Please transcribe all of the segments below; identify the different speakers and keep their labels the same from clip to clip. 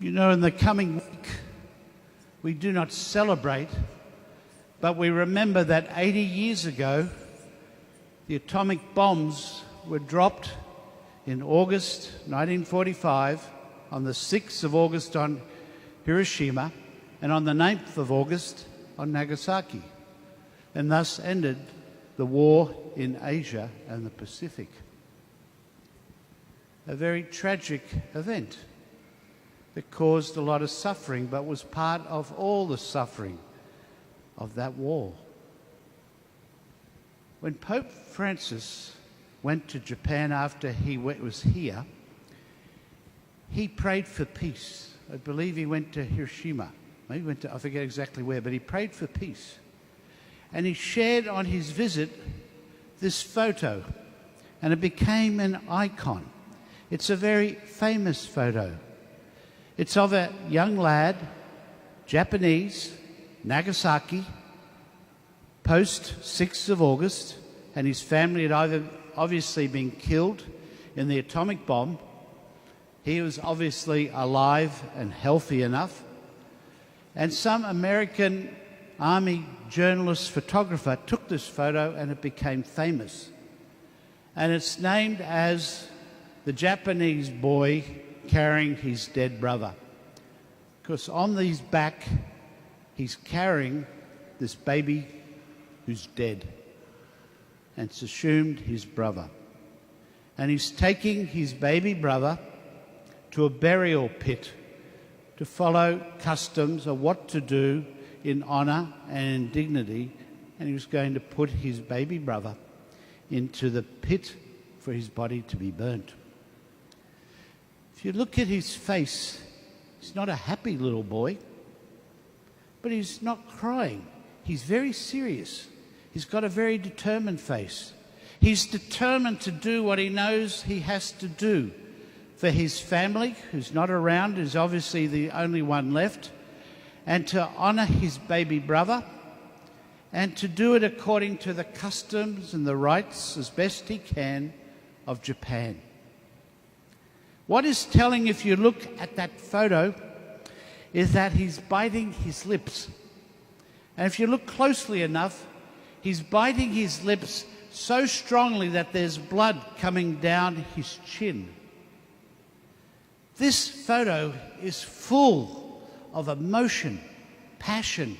Speaker 1: You know, in the coming week, we do not celebrate, but we remember that 80 years ago, the atomic bombs were dropped in August 1945, on the 6th of August on Hiroshima, and on the 9th of August on Nagasaki, and thus ended the war in Asia and the Pacific. A very tragic event that caused a lot of suffering, but was part of all the suffering of that war. When Pope Francis went to Japan after he was here, he prayed for peace. I believe he went to Hiroshima. Maybe he went to, I forget exactly where, but he prayed for peace. And he shared on his visit this photo, and it became an icon. It's a very famous photo. It's of a young lad, Japanese, Nagasaki, post 6th of August, and his family had either obviously been killed in the atomic bomb. He was obviously alive and healthy enough. And some American Army journalist photographer took this photo and it became famous. And it's named as the Japanese boy carrying his dead brother. Because on his back, he's carrying this baby who's dead. And it's assumed his brother. And he's taking his baby brother to a burial pit to follow customs of what to do in honour and in dignity. And he was going to put his baby brother into the pit for his body to be burnt. If you look at his face, he's not a happy little boy, but he's not crying. He's very serious. He's got a very determined face. He's determined to do what he knows he has to do for his family, who's not around, who's obviously the only one left, and to honour his baby brother, and to do it according to the customs and the rights as best he can of Japan. What is telling, if you look at that photo, is that he's biting his lips. And if you look closely enough, he's biting his lips so strongly that there's blood coming down his chin. This photo is full of emotion, passion.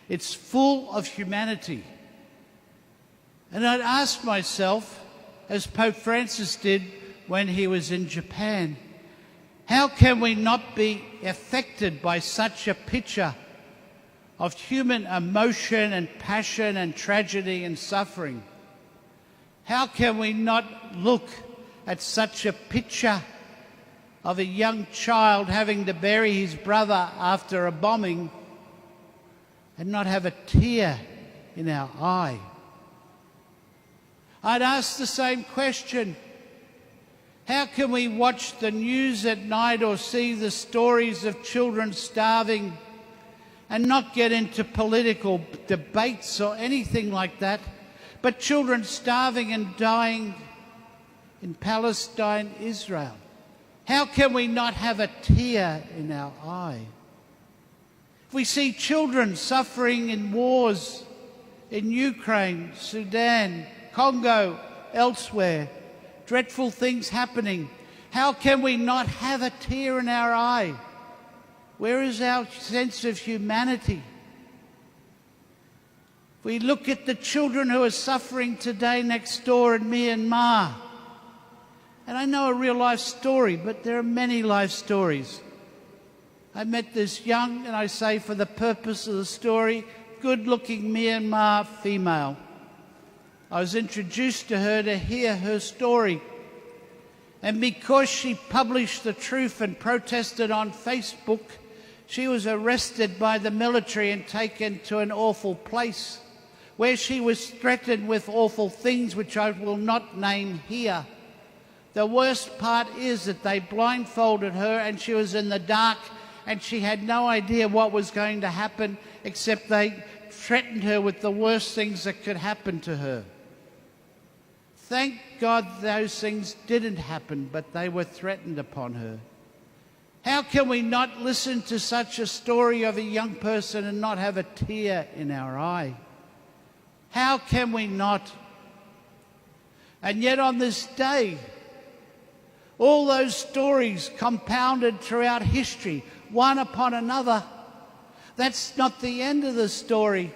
Speaker 1: It's full of humanity. And I'd ask myself, as Pope Francis did when he was in Japan, how can we not be affected by such a picture of human emotion and passion and tragedy and suffering? How can we not look at such a picture of a young child having to bury his brother after a bombing and not have a tear in our eye? I'd ask the same question. How can we watch the news at night or see the stories of children starving and not get into political debates or anything like that, but children starving and dying in Palestine, Israel? How can we not have a tear in our eye? If we see children suffering in wars in Ukraine, Sudan, Congo, elsewhere, dreadful things happening, how can we not have a tear in our eye? Where is our sense of humanity? We look at the children who are suffering today next door in Myanmar. And I know a real life story, but there are many life stories. I met this young, and I say for the purpose of the story, good-looking Myanmar female. I was introduced to her to hear her story. And because she published the truth and protested on Facebook, she was arrested by the military and taken to an awful place where she was threatened with awful things which I will not name here. The worst part is that they blindfolded her and she was in the dark and she had no idea what was going to happen, except they threatened her with the worst things that could happen to her. Thank God those things didn't happen, but they were threatened upon her. How can we not listen to such a story of a young person and not have a tear in our eye? How can we not? And yet on this day, all those stories compounded throughout history, one upon another, that's not the end of the story.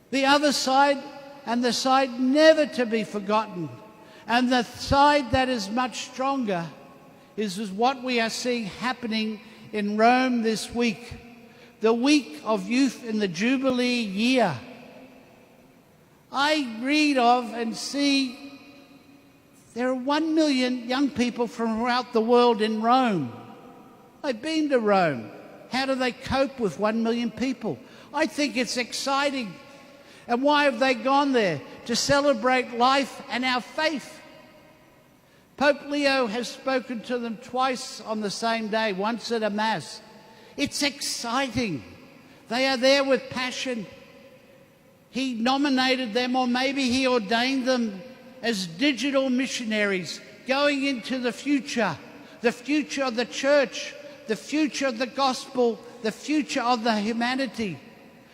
Speaker 1: The other side, and the side never to be forgotten, and the side that is much stronger, is what we are seeing happening in Rome this week, the week of youth in the Jubilee year. I read of and see there are 1 million young people from throughout the world in Rome. I've been to Rome. How do they cope with 1 million people? I think it's exciting. And why have they gone there? To celebrate life and our faith. Pope Leo has spoken to them twice on the same day, once at a Mass. It's exciting. They are there with passion. He nominated them, or maybe he ordained them, as digital missionaries going into the future of the church, the future of the gospel, the future of the humanity,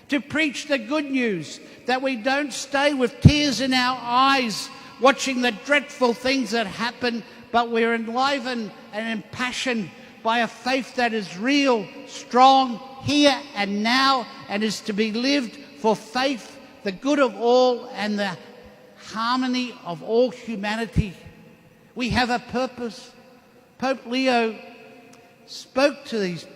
Speaker 1: to preach the good news, that we don't stay with tears in our eyes watching the dreadful things that happen, but we're enlivened and impassioned by a faith that is real, strong, here and now, and is to be lived for faith, the good of all, and the harmony of all humanity. We have a purpose. Pope Leo spoke to these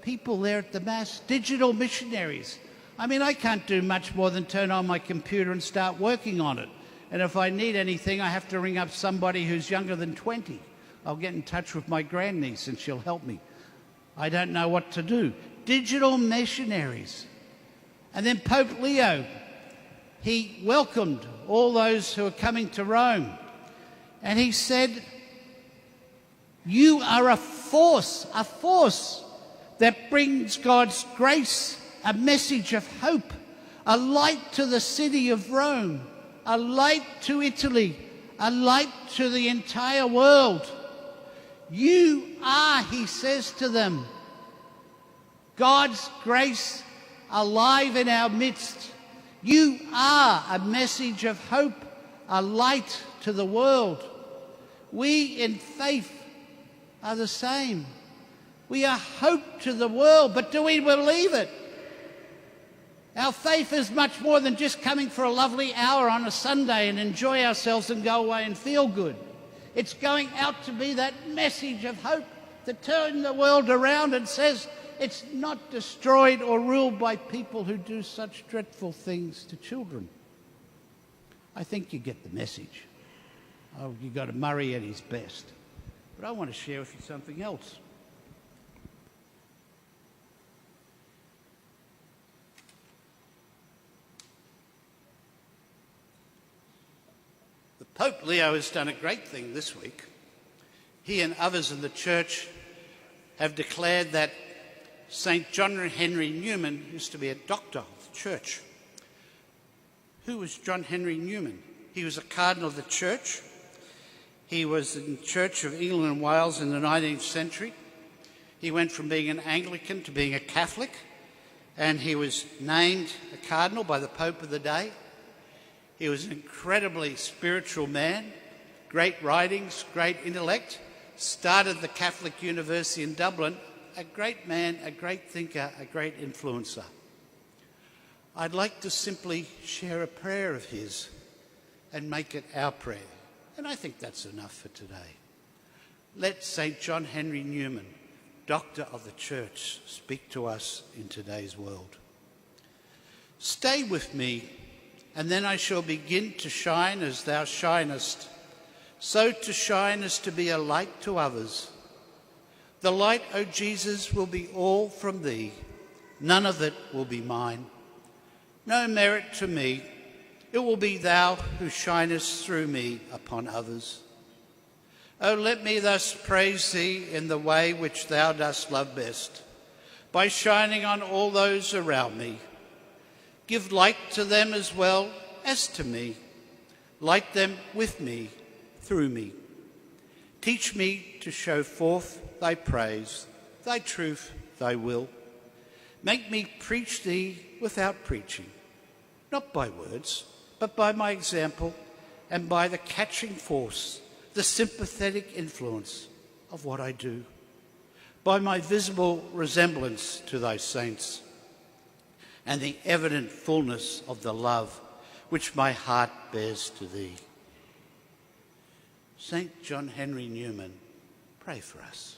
Speaker 1: people there at the Mass, digital missionaries. I mean, I can't do much more than turn on my computer and start working on it. And if I need anything, I have to ring up somebody who's younger than 20. I'll get in touch with my grandniece and she'll help me. I don't know what to do. Digital missionaries. And then Pope Leo, he welcomed all those who are coming to Rome. And he said, you are a force that brings God's grace, a message of hope, a light to the city of Rome, a light to Italy, a light to the entire world. You are, he says to them, God's grace alive in our midst. You are a message of hope, a light to the world. We in faith are the same. We are hope to the world, but do we believe it? Our faith is much more than just coming for a lovely hour on a Sunday and enjoy ourselves and go away and feel good. It's going out to be that message of hope that turns the world around and says it's not destroyed or ruled by people who do such dreadful things to children. I think you get the message. Oh, you got Murray at his best. But I want to share with you something else. Pope Leo has done a great thing this week. He and others in the church have declared that St. John Henry Newman used to be a doctor of the church. Who was John Henry Newman? He was a cardinal of the church. He was in the Church of England and Wales in the 19th century. He went from being an Anglican to being a Catholic, and he was named a cardinal by the Pope of the day. He was an incredibly spiritual man, great writings, great intellect, started the Catholic University in Dublin, a great man, a great thinker, a great influencer. I'd like to simply share a prayer of his and make it our prayer. And I think that's enough for today. Let St. John Henry Newman, Doctor of the Church, speak to us in today's world. Stay with me, and then I shall begin to shine as thou shinest, so to shine as to be a light to others. The light, O Jesus, will be all from thee. None of it will be mine. No merit to me. It will be thou who shinest through me upon others. O let me thus praise thee in the way which thou dost love best, by shining on all those around me. Give light to them as well as to me. Light them with me, through me. Teach me to show forth thy praise, thy truth, thy will. Make me preach thee without preaching, not by words, but by my example and by the catching force, the sympathetic influence of what I do, by my visible resemblance to thy saints, and the evident fullness of the love which my heart bears to thee. St. John Henry Newman, pray for us.